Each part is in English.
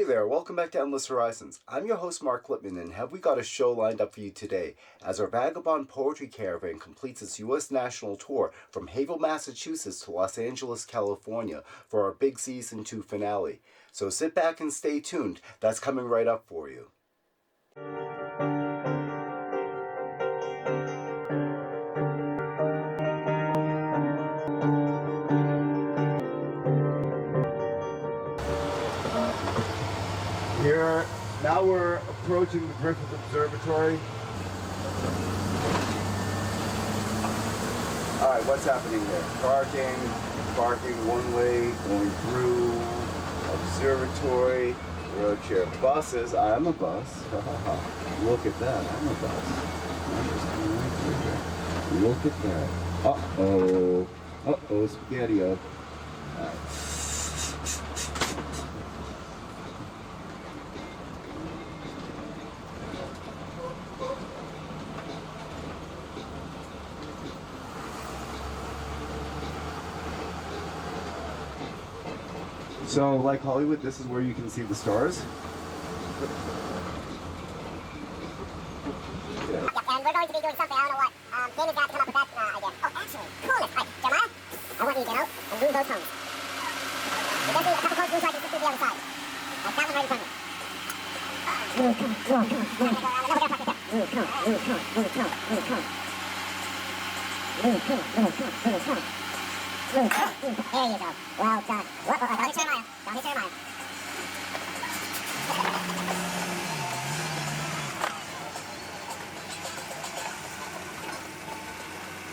there, welcome back to Endless Horizons. I'm your host Mark Lippman, and have we got a show lined up for you today as our Vagabond Poetry Caravan completes its U.S. national tour from Haverhill, Massachusetts to Los Angeles, California for our big Season 2 finale. So sit back and stay tuned, that's coming right up for you. Now we're approaching the Griffith Observatory. Alright, what's happening there? Parking one way, going through, observatory, road chair, buses. I'm a bus. Look at that, I'm a bus. Look at that. Uh-oh, spaghetti-o. Alright. So, like Hollywood, this is where you can see the stars. And we're going to be doing something, I don't know what. Danny's got to come up with that idea. Oh, actually, coolness. Right, Jeremiah, I want you to get out and move those phones. You get me a couple phones so I can sit through the other side. Like that one right in front of me. There you go. Well done. Don't hit Jeremiah. Don't hit Jeremiah.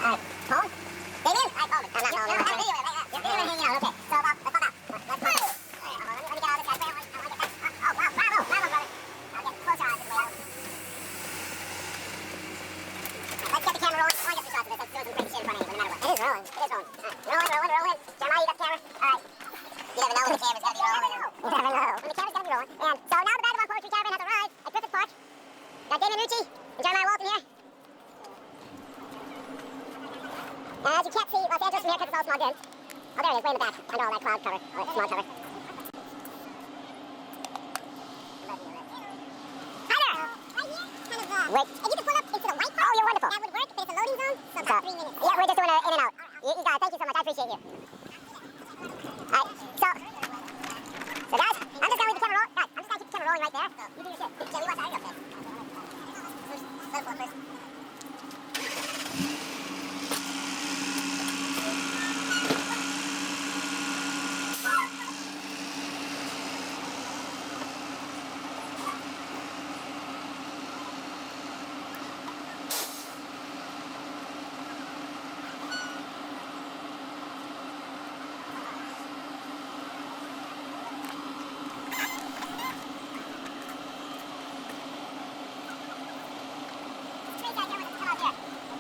Alright, phone? Damien? I called it. I'm not calling it. You're hanging out. Okay. So, let's go back. Let's go. Let me get all this guy. I want to get that. Oh, wow. Bravo, brother. I'll get closer on this way out. Let's get the camera rolling. I want to get some shots of this. Let's do some crazy shit in front of you, no matter what. It is rolling. Rolling. Jeremiah, you got the camera? Alright. You never know when the camera's going to be rolling. You never know. When the camera's going to be rolling. And so now the Vagabond Poetry Caravan has arrived at Griffith Park. Got Damien Nucci and Jeremiah Walton here. And as you can't see Los Angeles from here because it's all small dunes. Oh, there he is, way in the back, under all that cloud cover, all that smog cover. Hi there! Wait, if you could pull up into the white part, oh, you're wonderful. That would work, but it's a loading zone, so about 3 minutes. Yeah, we're just doing an in and out. You got it, thank you so much, I appreciate you. Alright, so guys, I'm just gonna leave the camera rolling. Guys, I'm just gonna keep the camera rolling right there. You do your shit. Jimmy, watch out, okay. First.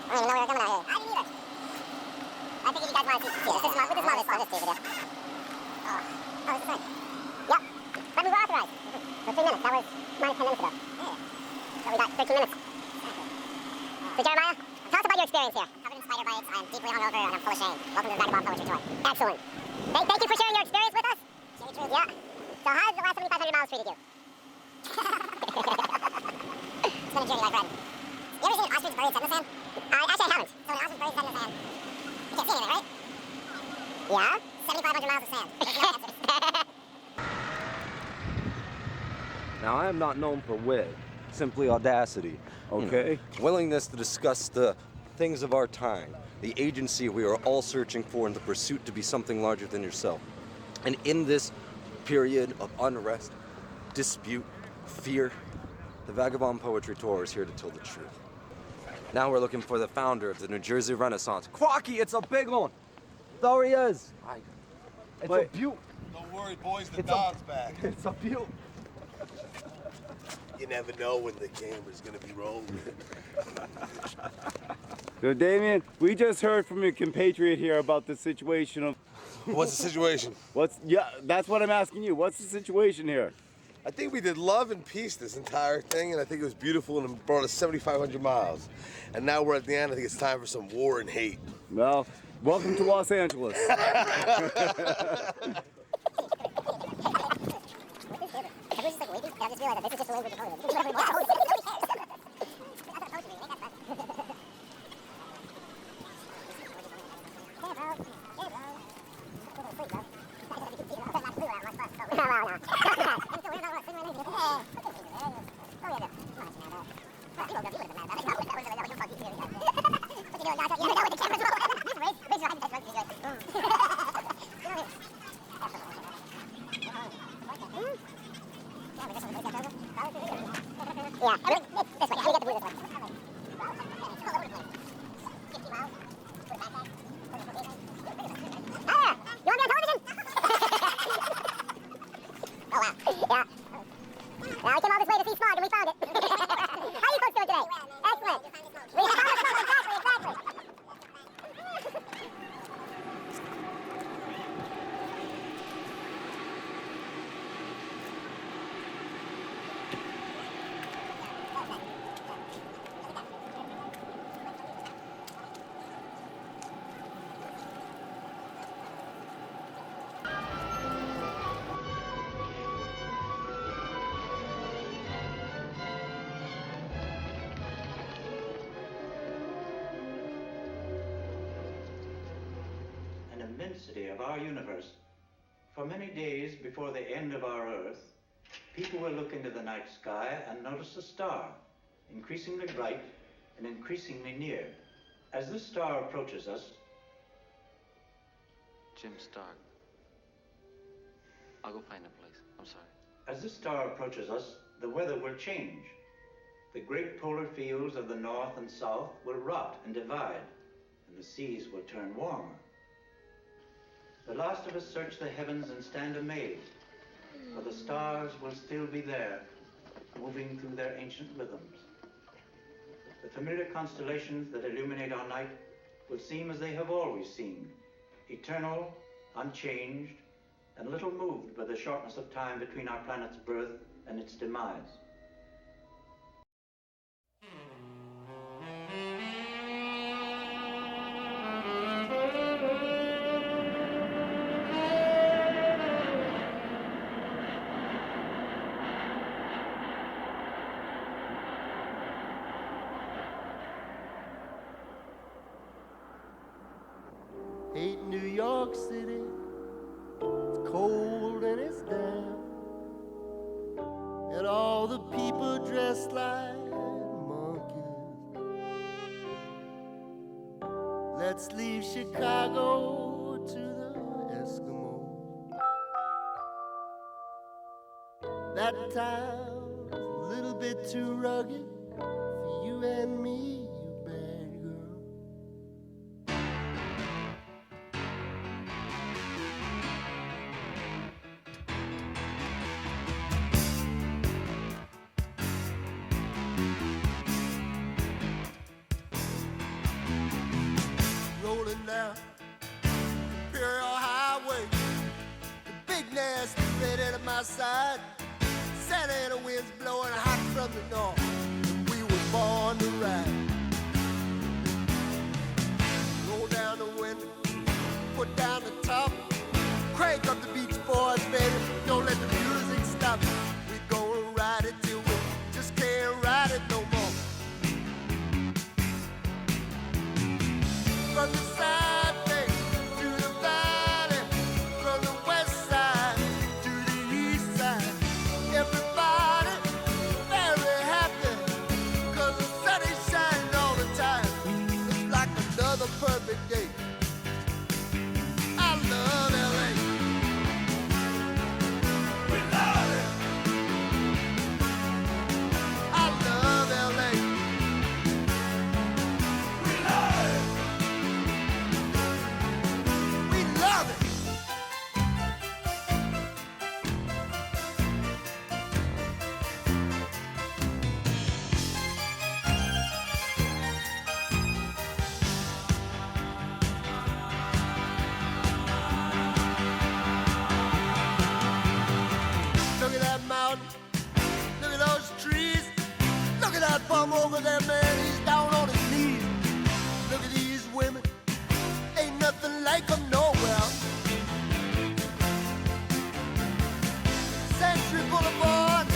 I don't even know where we're coming out here. I didn't either. I figured you guys wanted to see this. This is my video. Oh, this is right. Yep. But we were authorized for 3 minutes. That was minus 10 minutes ago. Yeah. So we got 13 minutes. So Jeremiah, tell us about your experience here. Covered in spider bites. I'm deeply hungover and I'm full of shame. Welcome to the Vagabond Poetry Tour. Excellent. Thank you for sharing your experience with us. Yeah. So how has the last 7,500 miles treated you? It's been a journey like riding. You ever seen an ostrich buried in the sand? Actually, I haven't. So an ostrich buried in the sand. You can't see anything, right? Yeah? 7,500 miles of sand. There's no answers. Now, I am not known for wit, simply audacity, okay? Willingness to discuss the things of our time, the agency we are all searching for in the pursuit to be something larger than yourself. And in this period of unrest, dispute, fear, the Vagabond Poetry Tour is here to tell the truth. Now we're looking for the founder of the New Jersey Renaissance. Quacky, it's a big one. There he is. It's a beaut. Don't worry, boys, the dog's back. It's a beaut. You never know when the camera's gonna be rolling. So Damien, we just heard from your compatriot here about the situation of... What's the situation? That's what I'm asking you. What's the situation here? I think we did love and peace this entire thing, and I think it was beautiful, and it brought us 7,500 miles. And now we're at the end. I think it's time for some war and hate. Well, welcome to Los Angeles. I just realized that this is just the language of Hollywood. You can do whatever you want. Nobody cares. That's not poetry, make that fun. Yeah, bro. Yeah, bro. Go to sleep, bro. Not blue out, much fun. No, no. I'm still weird, I don't want to sing right now. Oh, yeah, no. Come on, man. Well, you would have been mad about it. That was fuck you, too. What you doing, guys? You know with the cameras rolling. This race, I can touch one pretty good. Yeah, this way. Let me get the blue this way. Ah, you want to be on television? Oh, wow. Yeah. Now we came all this way to see smog and we found it. How are you folks doing today? Excellent. We found the smog, exactly. Immensity of our universe. For many days before the end of our Earth, people will look into the night sky and notice a star, increasingly bright and increasingly near. As this star approaches us... Jim Stark. I'll go find a place. I'm sorry. As this star approaches us, the weather will change. The great polar fields of the north and south will rot and divide, and the seas will turn warmer. The last of us search the heavens and stand amazed, for the stars will still be there, moving through their ancient rhythms. The familiar constellations that illuminate our night will seem as they have always seemed, eternal, unchanged, and little moved by the shortness of time between our planet's birth and its demise. Hate New York City, it's cold and it's damp, and all the people dressed like monkeys. Let's leave Chicago to the Eskimos. That town's a little bit too rugged for you and me. Rolling down Imperial Highway, the big nasty redhead at my side. Santa Ana winds blowing hot from the north, and we were born to ride. Roll down the window, put down the top, crank up the Beach Boys, baby. Don't let the music stop. We gonna ride it till we just can't ride it no more. From the side bay to the valley, from the west side to the east side, everybody very happy, 'cause the sun is shining all the time. It's like another perfect day. I love LA. We love it. I love LA. We love it. We love it. Look at that mountain. Look at those trees. Look at that bum over there, man. He's down on his knees. Look at these women. Ain't nothing like them nowhere. Century Boulevard,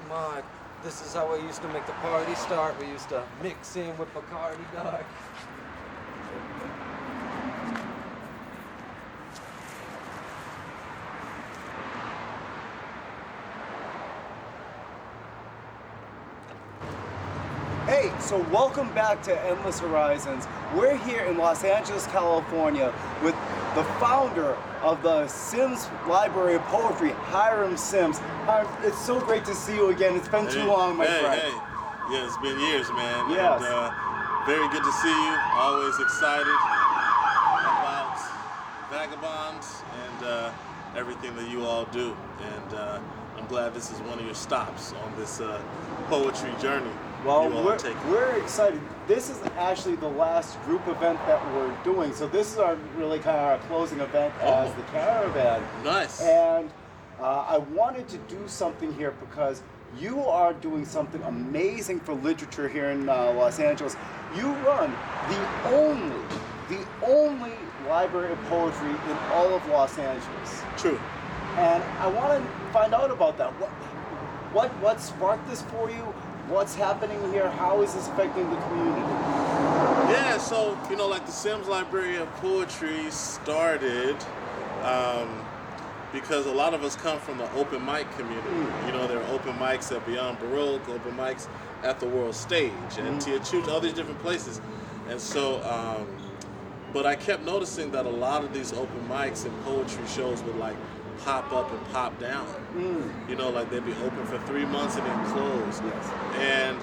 Mark, this is how we used to make the party start. We used to mix in with Bacardi Dark. Hey, so welcome back to Endless Horizons. We're here in Los Angeles, California with the founder of the Sims Library of Poetry, Hiram Sims. Hiram, it's so great to see you again. It's been too long, my friend. Hey. Yeah, it's been years, man. Yes. And, very good to see you. Always excited about Vagabond and everything that you all do. And I'm glad this is one of your stops on this poetry journey. Well, you all take. we're excited. This is actually the last group event that we're doing. So this is our really kind of our closing event as the Caravan. Nice. And I wanted to do something here because you are doing something amazing for literature here in Los Angeles. You run the only library of poetry in all of Los Angeles. True. And I want to find out about that. What sparked this for you? What's happening here? How is this affecting the community? Yeah, so, like the Sims Library of Poetry started because a lot of us come from the open mic community. There are open mics at Beyond Baroque, open mics at the World Stage, and Tiachuch, all these different places. And so, but I kept noticing that a lot of these open mics and poetry shows would like pop up and pop down. Like they'd be open for 3 months and then close. Yes. And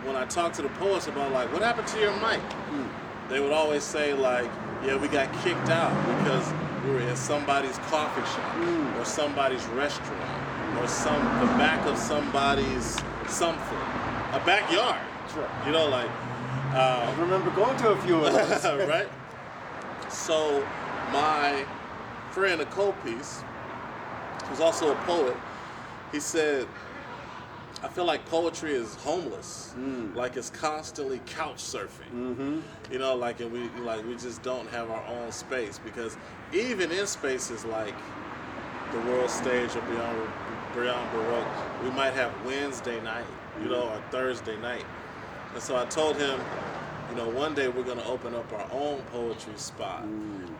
when I talked to the poets about like, what happened to your mic? They would always say like, yeah, we got kicked out because we were in somebody's coffee shop or somebody's restaurant or the back of somebody's something, a backyard. Sure. I remember going to a few of those. right? So my friend, a co-piece, who's also a poet, he said, I feel like poetry is homeless. Like it's constantly couch surfing. And we just don't have our own space, because even in spaces like the World Stage or Beyond Baroque, we might have Wednesday night, or Thursday night. And so I told him, one day we're gonna open up our own poetry spot,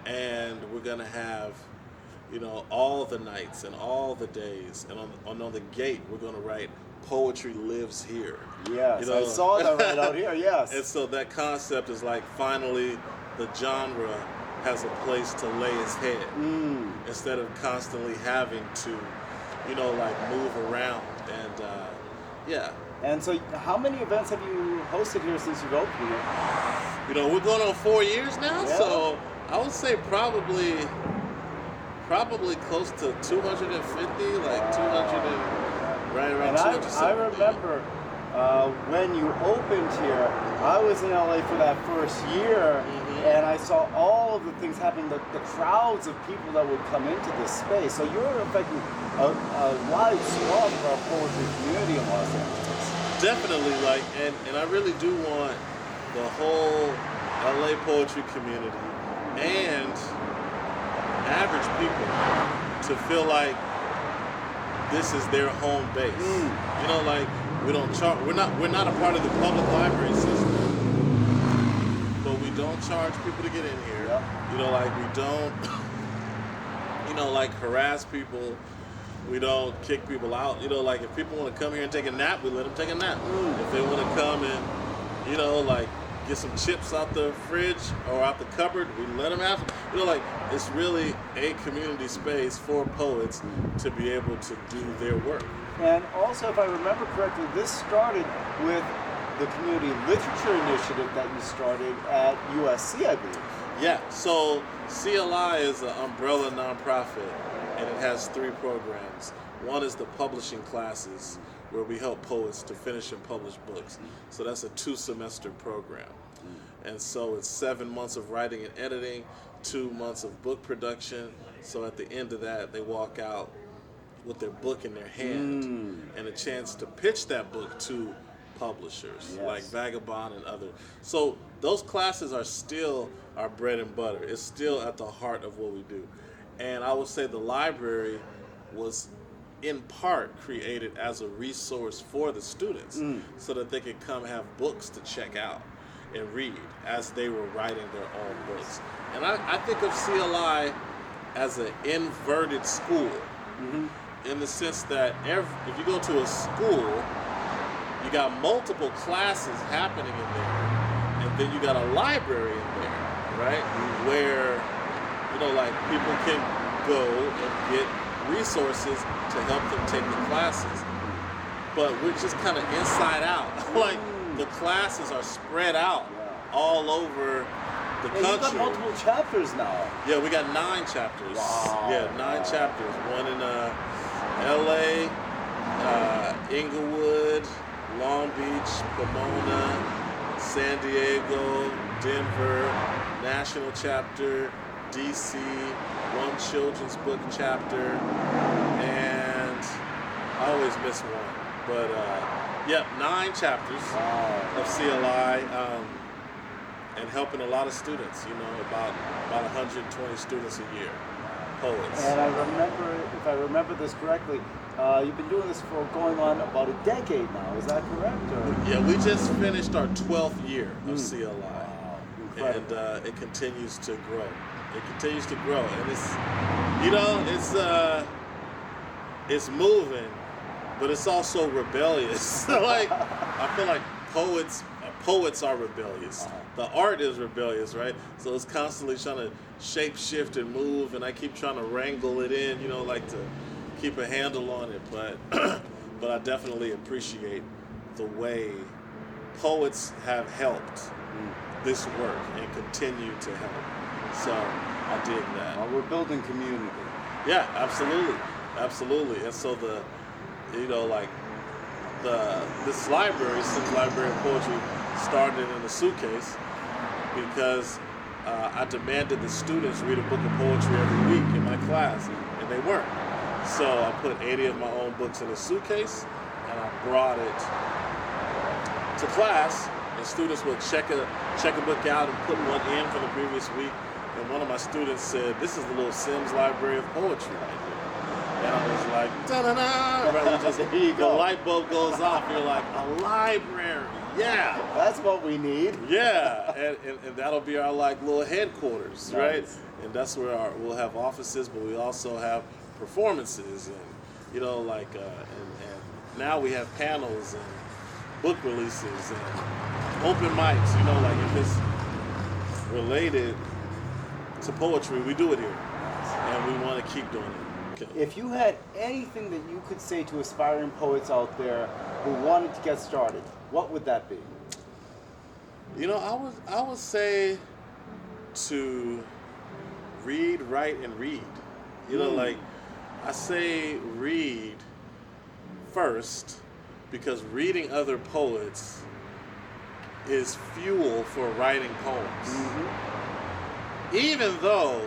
and we're gonna have, all the nights and all the days, and on the gate we're gonna write, "Poetry lives here." Yes, I saw that right out here. Yes. And so that concept is like finally the genre has a place to lay its head instead of constantly having to, move around. And yeah. And so, how many events have you hosted here since you've opened here? We're going on 4 years now, so I would say probably close to 250, like 200 and right around 270. I remember when you opened here, I was in LA for that first year, and I saw all of the things happening, the crowds of people that would come into this space. So you're affecting a wide swath of our poetry community in Los Angeles. Definitely, and I really do want the whole LA poetry community and average people to feel like this is their home base. We don't charge. We're not a part of the public library system, but we don't charge people to get in here. We don't, harass people. We don't kick people out. If people want to come here and take a nap, we let them take a nap. If they want to come and, get some chips out the fridge or out the cupboard, we let them have them. It's really a community space for poets to be able to do their work. And also, if I remember correctly, this started with the Community Literature Initiative that you started at USC, I believe. Yeah, so CLI is an umbrella nonprofit, and it has 3 programs. One is the publishing classes, where we help poets to finish and publish books. So that's a 2-semester program. And so it's 7 months of writing and editing, 2 months of book production. So at the end of that, they walk out with their book in their hand and a chance to pitch that book to publishers like Vagabond and others. So those classes are still our bread and butter. It's still at the heart of what we do. And I would say the library was in part created as a resource for the students so that they could come have books to check out and read as they were writing their own books. And I think of CLI as an inverted school in the sense that if you go to a school, you got multiple classes happening in there, and then you got a library in there, right? Where, you know, like people can go and get resources to help them take the classes. But we're just kind of inside out. Like the classes are spread out all over the country. You've got multiple chapters now. Yeah, we got 9 chapters. Wow. Yeah, 9 chapters. One in LA, Inglewood, Long Beach, Pomona, San Diego, Denver, National Chapter, DC, one children's book chapter, and I always miss one. But yep, 9 chapters of CLI, and helping a lot of students. You know, about 120 students a year, poets. And I remember, if I remember this correctly, you've been doing this for going on about a decade now. Is that correct? Or? Yeah, we just finished our 12th year of CLI, Incredible. and it continues to grow. It continues to grow, and it's, you know, it's moving, but it's also rebellious. Like I feel like poets are rebellious. The art is rebellious, right? So it's constantly trying to shape shift and move, and I keep trying to wrangle it in, you know, like to keep a handle on it. But but I definitely appreciate the way poets have helped this work and continue to help. So I dig that. Well, we're building community. Yeah, absolutely, absolutely. And so this library, Sims Library of Poetry, started in a suitcase because I demanded the students read a book of poetry every week in my class, and they weren't. So I put 80 of my own books in a suitcase, and I brought it to class, and students would check a book out and put one in from the previous week. And one of my students said, "This is the little Sims Library of Poetry right here." And I was like, da-da-da, right? The light bulb goes off. You're like, a library, yeah. That's what we need. Yeah, and that'll be our like little headquarters, right? Nice. And that's where we'll have offices, but we also have performances, and you know, like, and now we have panels and book releases and open mics. You know, like if it's related to poetry, we do it here, and we want to keep doing it. Okay. If you had anything that you could say to aspiring poets out there who wanted to get started, what would that be? You know, I would say to read, write, and read. You know, like I say read first because reading other poets is fuel for writing poems. Even though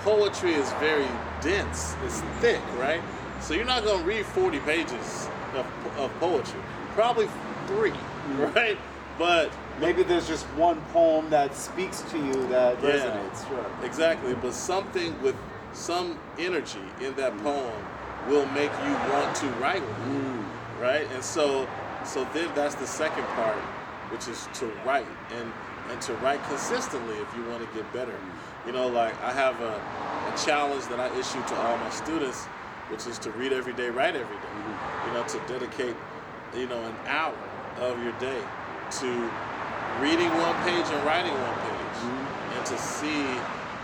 poetry is very dense, it's thick, right? So you're not going to read 40 pages of poetry. Probably 3, right? But maybe there's just one poem that speaks to you that resonates. Sure. Exactly, but something with some energy in that poem will make you want to write with it, right? And so then that's the second part, which is to write and to write consistently if you want to get better. You know, like I have a challenge that I issue to all my students, which is to read every day, write every day. You know, to dedicate, you know, an hour of your day to reading one page and writing one page, and to see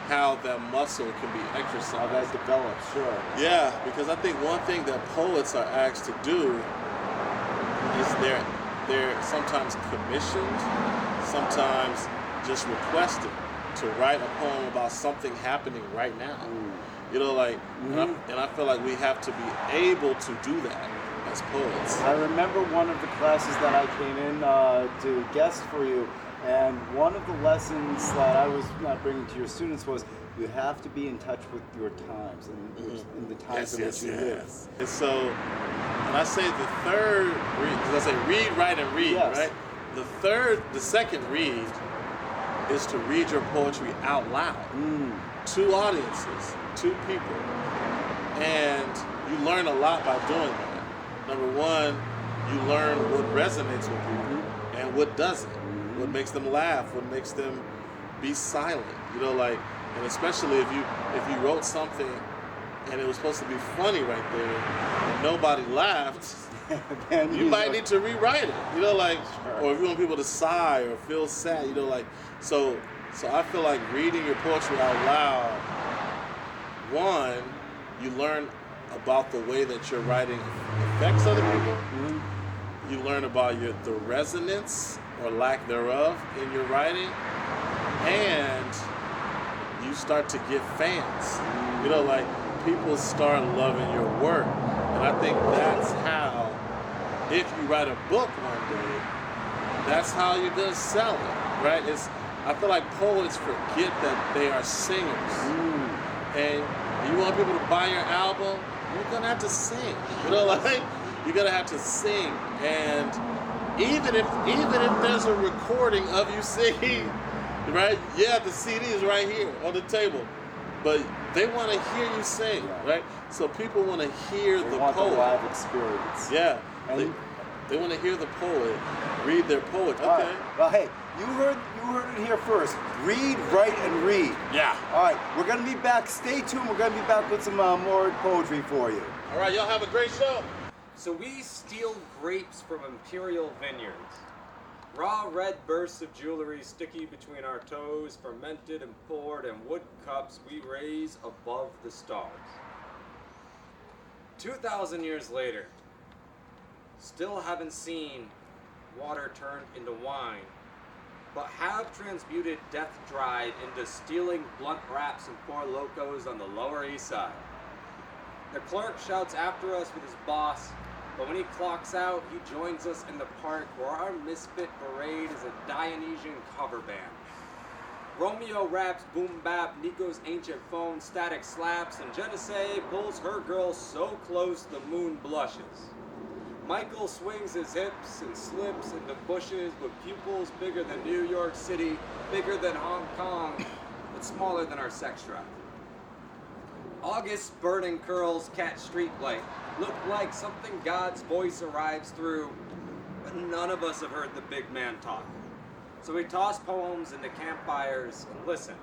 how that muscle can be exercised. How that develops, sure. Yeah, because I think one thing that poets are asked to do is they're sometimes commissioned, sometimes just requested to write a poem about something happening right now. You know, like, and I feel like we have to be able to do that as poets. I remember one of the classes that I came in to guest for you, and one of the lessons that I was bringing to your students was you have to be in touch with your times and the times in which you live. And so, when I say the third read, because I say read, write, and read, right? The second read is to read your poetry out loud to audiences, to people. And you learn a lot by doing that. Number one, you learn what resonates with people and what doesn't. What makes them laugh, what makes them be silent. You know, like, and especially if you wrote something and it was supposed to be funny right there and nobody laughed, Then you might need to rewrite it. You know, like, or if you want people to sigh or feel sad, you know, like, so I feel like reading your poetry out loud, one, you learn about the way that your writing affects other people. You learn about the resonance or lack thereof in your writing, and you start to get fans. You know, like, people start loving your work. And I think that's how, if you write a book one day, that's how you're gonna sell it, right? I feel like poets forget that they are singers. And you want people to buy your album, you're gonna have to sing. You know, like, you're gonna have to sing. And even if there's a recording of you singing, right? Yeah, the CD is right here on the table, but they want to hear you sing, right? So people want to hear the want poet. the live experience. Yeah, And they want to hear the poet read their poet. all Okay. right. Well, hey, you heard it here first. Read, write, and read. Yeah. All right, we're gonna be back. Stay tuned. We're gonna be back with some more poetry for you. All right, y'all have a great show. So we steal grapes from imperial vineyards. Raw red bursts of jewelry sticky between our toes, fermented and poured in wood cups we raise above the stars. 2,000 years later, still haven't seen water turned into wine, but have transmuted death dried into stealing blunt wraps and Four Locos on the Lower East Side. The clerk shouts after us with his boss, but when he clocks out, he joins us in the park where our misfit parade is a Dionysian cover band. Romeo raps boom bap, Nico's ancient phone static slaps, and Genesee pulls her girl so close the moon blushes. Michael swings his hips and slips into bushes with pupils bigger than New York City, bigger than Hong Kong, but smaller than our sex drive. August's burning curls catch streetlight, look like something God's voice arrives through, but none of us have heard the big man talk. So we toss poems into campfires and listen.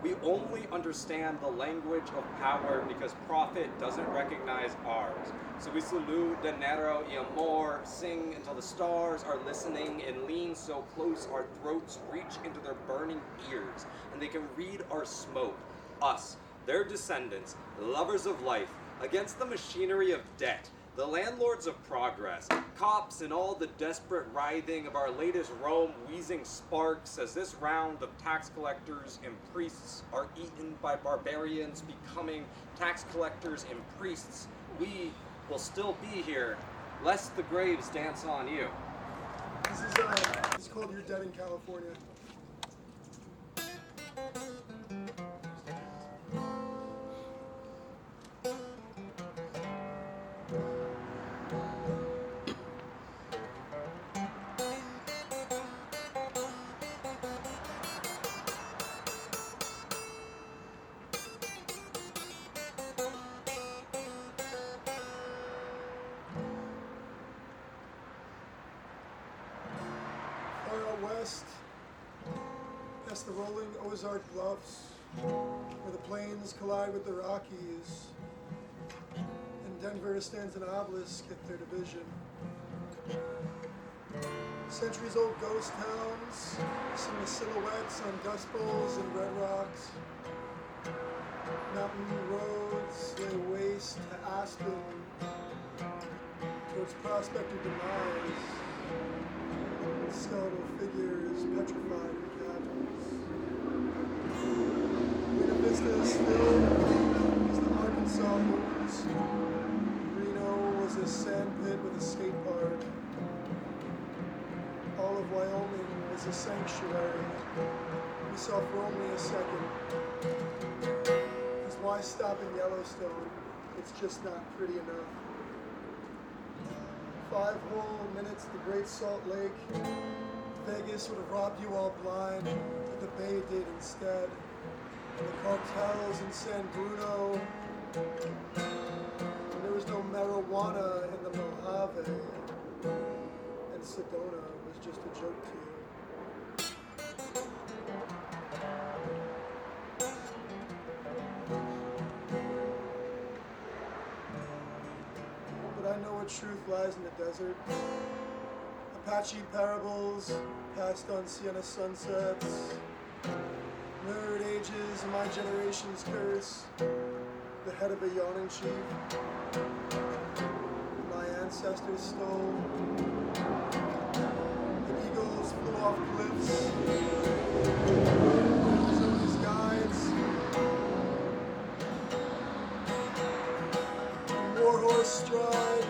We only understand the language of power because profit doesn't recognize ours. So we salute dinero y amor, sing until the stars are listening, and lean so close our throats reach into their burning ears, and they can read our smoke, us, their descendants, lovers of life, against the machinery of debt, the landlords of progress, cops and all the desperate writhing of our latest Rome wheezing sparks as this round of tax collectors and priests are eaten by barbarians becoming tax collectors and priests. We will still be here, lest the graves dance on you. This is called You're Dead in California. Far out west, past the rolling Ozark Bluffs, where the plains collide with the Rockies. In Denver stands an obelisk at their division. Centuries-old ghost towns, some of the silhouettes on dust bowls and red rocks. Mountain roads lay waste to Aspen, towards Prospector demise. Skeletal figures petrified in cabins. Buena Vista is still as the Arkansas moons. Reno was a sand pit with a skate park. All of Wyoming was a sanctuary. We saw for only a second. Because why stop in Yellowstone? It's just not pretty enough. 5 whole minutes at the Great Salt Lake. Vegas would have robbed you all blind, but the Bay did instead. And the cartels in San Bruno And there was no marijuana in the Mojave, and Sedona was just a joke to you. But I know what truth lies in the desert. Apache parables, passed on Sienna sunsets, mirrored ages of my generation's curse, the head of a yawning chief my ancestors stole. The eagles flew off cliffs, Arizona's guides, warhorse stride,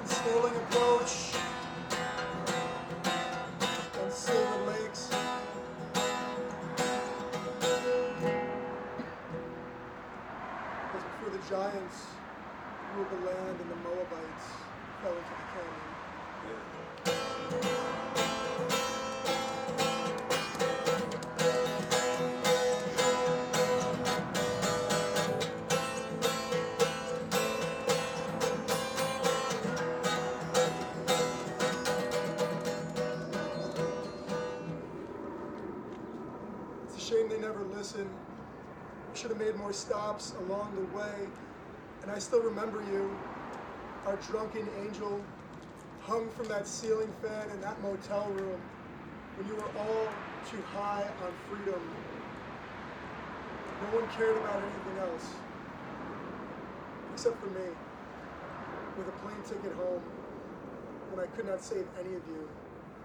sterling approach on silver lakes. As before the giants ruled the land and the Moabites fell into the canyon. It's a shame they never listened. Should have made more stops along the way. And I still remember you, our drunken angel, hung from that ceiling fan in that motel room when you were all too high on freedom. No one cared about anything else, except for me, with a plane ticket home, when I could not save any of you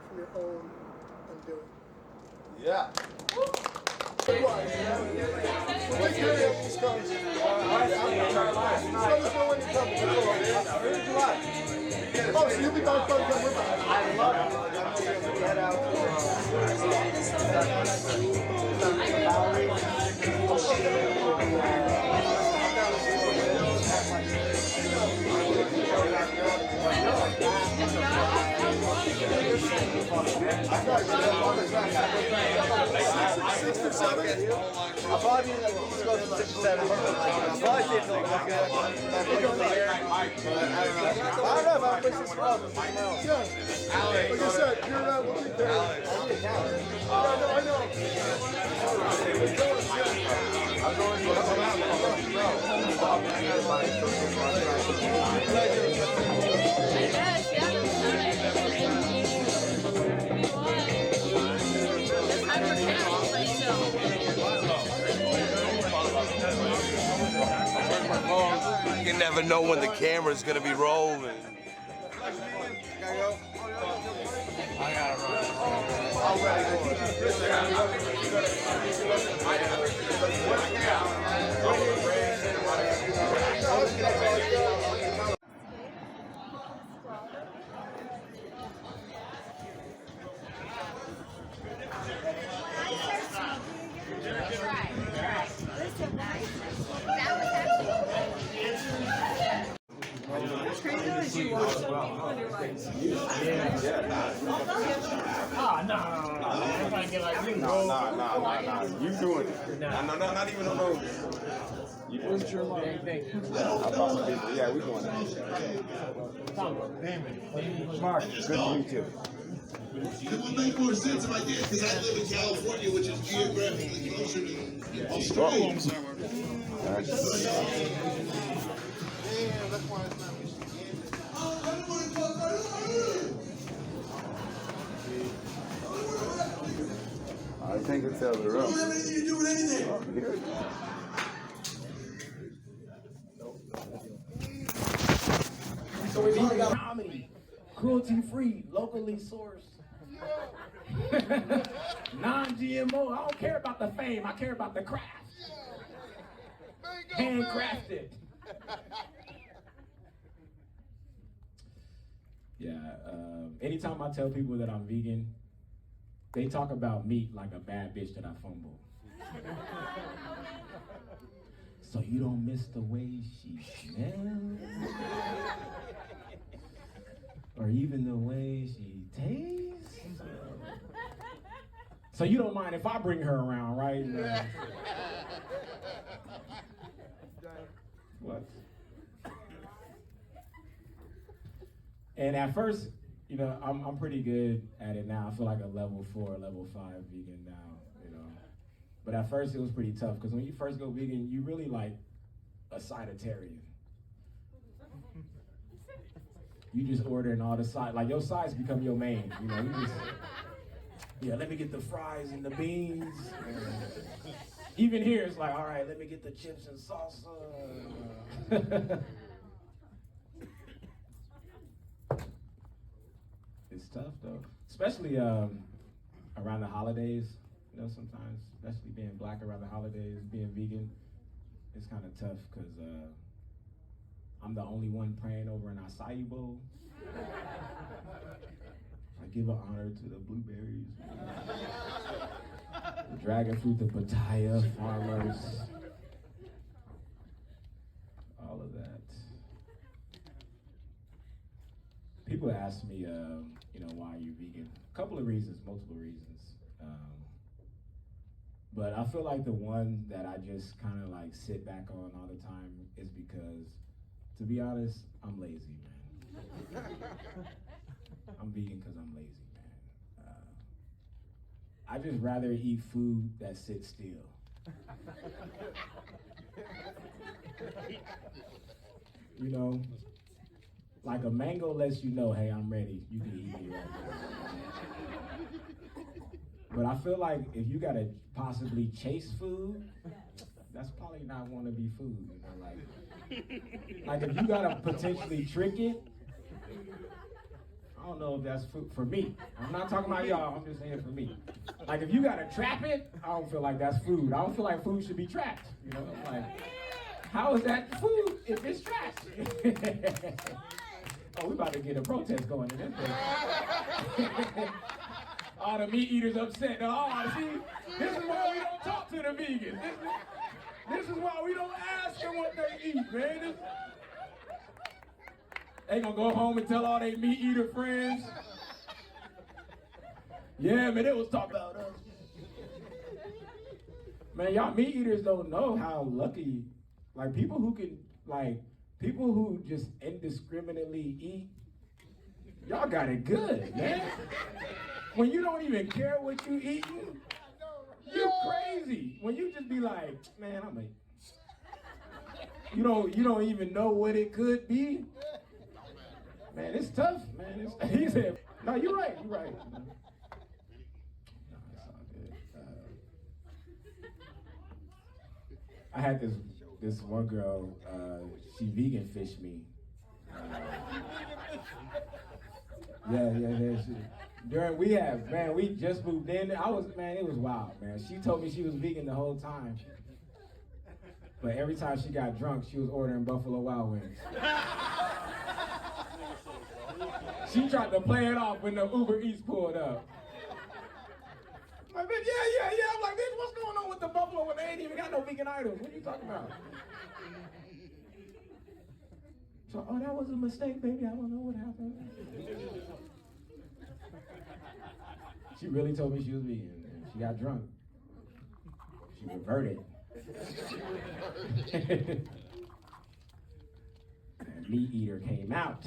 from your own undoing. Yeah. Take care of these cars. Let us know when you come. Oh, so you'll be back by the time we're back. I love it. Get Six or seven? I'll probably be in the East Coast 6 or 7. I'll probably stay till like I don't know if I'll play 6 o'clock or something else. Yeah. Like I said, you're around, we'll take care of it. I know. You never know when the camera's gonna be rolling. No. You doing it. No, not even on those. You doing it. Yeah, we doing it. Mark, good to meet you. It would make more sense if I did, because I live in California, which is geographically closer to Australia. I think it's the other room. You don't have anything to do with anything. Oh, here. So we got comedy, cruelty-free, locally sourced, non-GMO. I don't care about the fame. I care about the craft. Handcrafted. Yeah. Anytime I tell people that I'm vegan, they talk about meat like a bad bitch that I fumbled. So you don't miss the way she smells? Or even the way she tastes? So you don't mind if I bring her around, right? And at first, you know, I'm pretty good at it now. I feel like a level 4, level 5 vegan now, you know. But at first it was pretty tough because when you first go vegan, you really like a sidetarian. You just ordering all the sides, like your sides become your main, you know. You just, yeah, let me get the fries and the beans. Even here, it's like, all right, let me get the chips and salsa. It's tough though, especially around the holidays. You know, sometimes, especially being black around the holidays, being vegan, it's kind of tough because I'm the only one praying over an acai bowl. I give an honor to the blueberries, the dragon fruit, the pitaya farmers, all of that. People ask me, you know, why are you vegan? A couple of reasons, multiple reasons. But I feel like the one that I just kind of like sit back on all the time is because, to be honest, I'm lazy, man. I'm vegan because I'm lazy, man. I just rather eat food that sits still. You know, like a mango lets you know, hey, I'm ready. You can eat me right now. But I feel like if you gotta possibly chase food, that's probably not wanna-be food. You know, like if you gotta potentially trick it, I don't know if that's food for me. I'm not talking about y'all. I'm just saying for me. Like if you gotta trap it, I don't feel like that's food. I don't feel like food should be trapped. You know, like how is that food if it's trapped? Oh, we about to get a protest going in this thing. All the meat eaters upset. Oh, see, this is why we don't talk to the vegans. This is why we don't ask them what they eat, man. They gonna go home and tell all their meat eater friends. Yeah, man, they was talking about us. Man, y'all meat eaters don't know how lucky, like people who just indiscriminately eat, y'all got it good, man. When you don't even care what you eating, you're crazy. When you just be like, man, I'm a, you don't even know what it could be. Man, it's tough, man. He said, no, you're right. No, it's all good. I had this one girl, she vegan fished me. Yeah. We just moved in. It was wild, man. She told me she was vegan the whole time. But every time she got drunk, she was ordering Buffalo Wild Wings. She tried to play it off when the Uber Eats pulled up. I'm like, yeah. I'm like, bitch, what's going on with the Buffalo when they ain't even got no vegan items? What are you talking about? So, oh, that was a mistake, baby. I don't know what happened. She really told me she was vegan, and she got drunk. She reverted. And meat eater came out.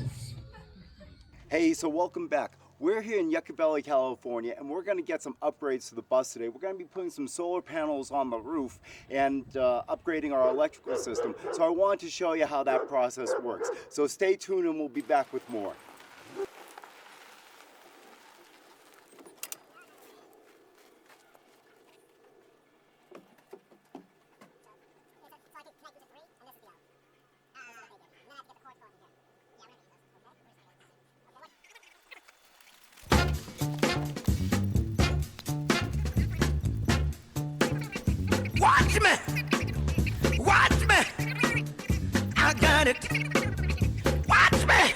Hey, so welcome back. We're here in Yucca Valley, California, and we're going to get some upgrades to the bus today. We're going to be putting some solar panels on the roof and upgrading our electrical system. So I wanted to show you how that process works. So stay tuned and we'll be back with more. Watch me! I got it! Watch me!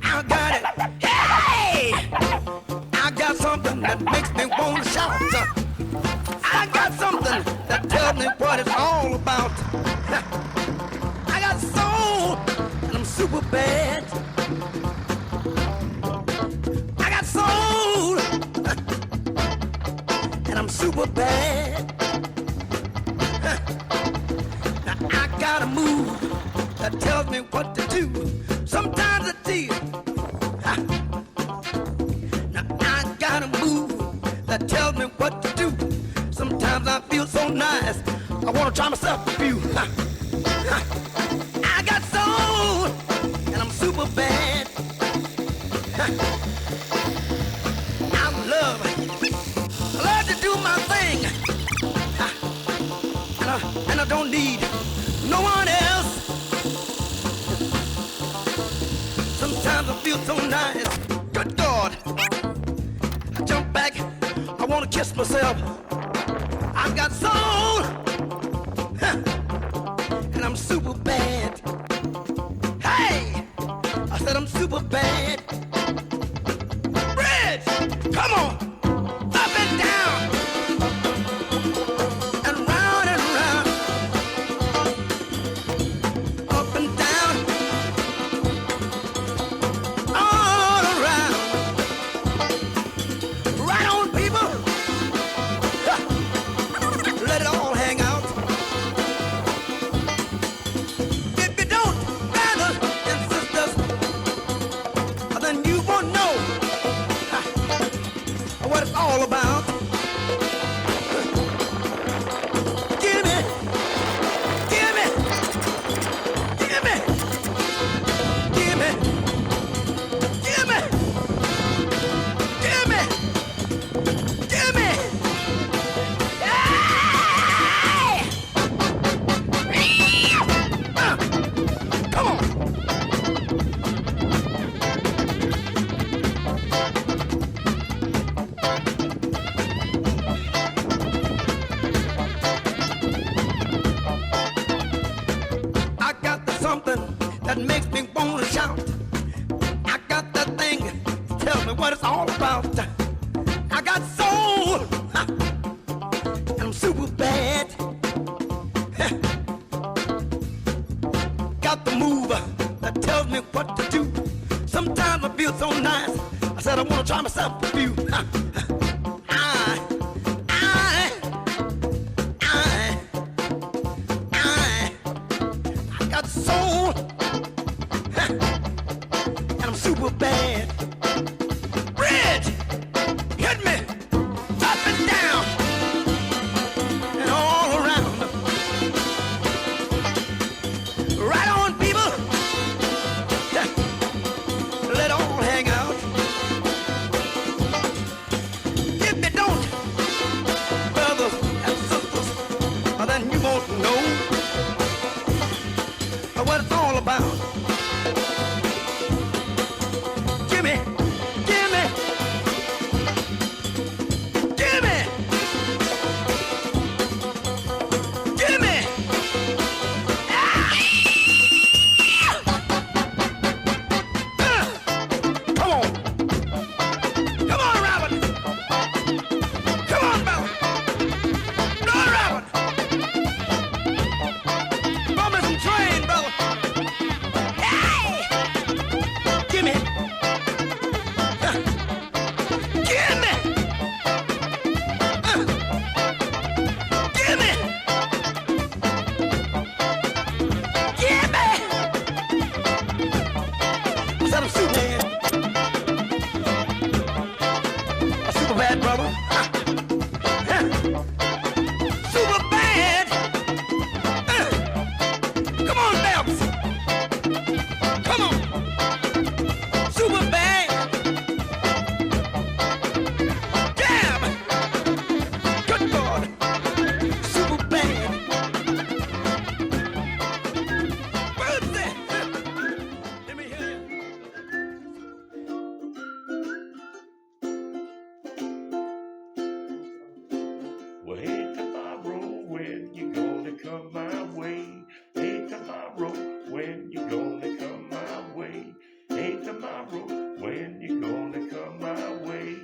I got it! Hey! I got something that makes me want to shout. I got something that tells me what it's all about. I got soul, and I'm super bad. I got soul, and I'm super bad. Now I got a move that tells me what to do. Sometimes I tease, that tells me what to do. Sometimes I feel so nice, I wanna try myself a few. I got soul, and I'm super bad. I love to do my thing, and I don't need no one else. Sometimes I feel so nice, good God. I jump back, I wanna kiss myself. I've got soul, and I'm super bad. Hey, I said I'm super bad. Bridge, come on, up and down, and round, up and down, all around. Right on, people. Let it all hang out. If you don't, brothers and sisters, then you won't know what it's all about. Give me, give me, give me, give me, give me, give me, give me. Hey! Come on. I got something that makes me want to shout. I got that thing that tells me what it's all about. I got soul, and I'm super bad. Got the move that tells me what to do. Sometimes I feel so nice, I said I want to try myself a few. I got soul, and I'm super bad. Bridge, hit me, up and down, and all around. Right on, people. Let all hang out. If you don't, brothers and sisters, then you won't know what it's all about. Gimme, gimme, gimme, gimme. Come on. Come on, Robin. Come on, Bella. Come on, Robin. Bum me some train, brother. Hey! Gimme. Gimme. Gimme. Gimme. I said I'm super bad. A super bad brother. Super bad. Come on, Babs. Come on. Super bad. Damn. Good God. Super bad. Birthday. Let me hear you. Well, hey, tomorrow, when you gonna come my way? Hey, tomorrow, when you gonna come my way? Hey, tomorrow, when you gonna come my way?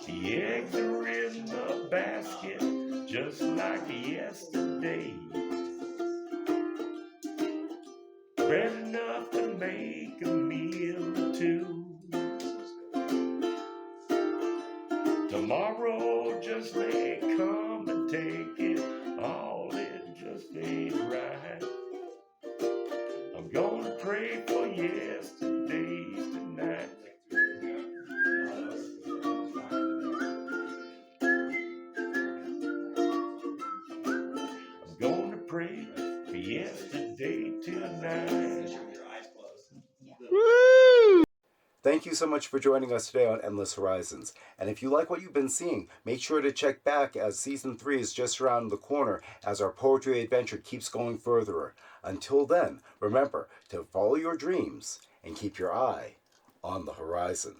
The eggs are in the basket, just like yesterday. Bread enough to make a meal or two. Tomorrow just may come and take it all, it just ain't right. I'm gonna pray for yesterday tonight. Thank you so much for joining us today on Endless Horizons. And if you like what you've been seeing, make sure to check back as Season 3 is just around the corner as our poetry adventure keeps going further. Until then, remember to follow your dreams and keep your eye on the horizon.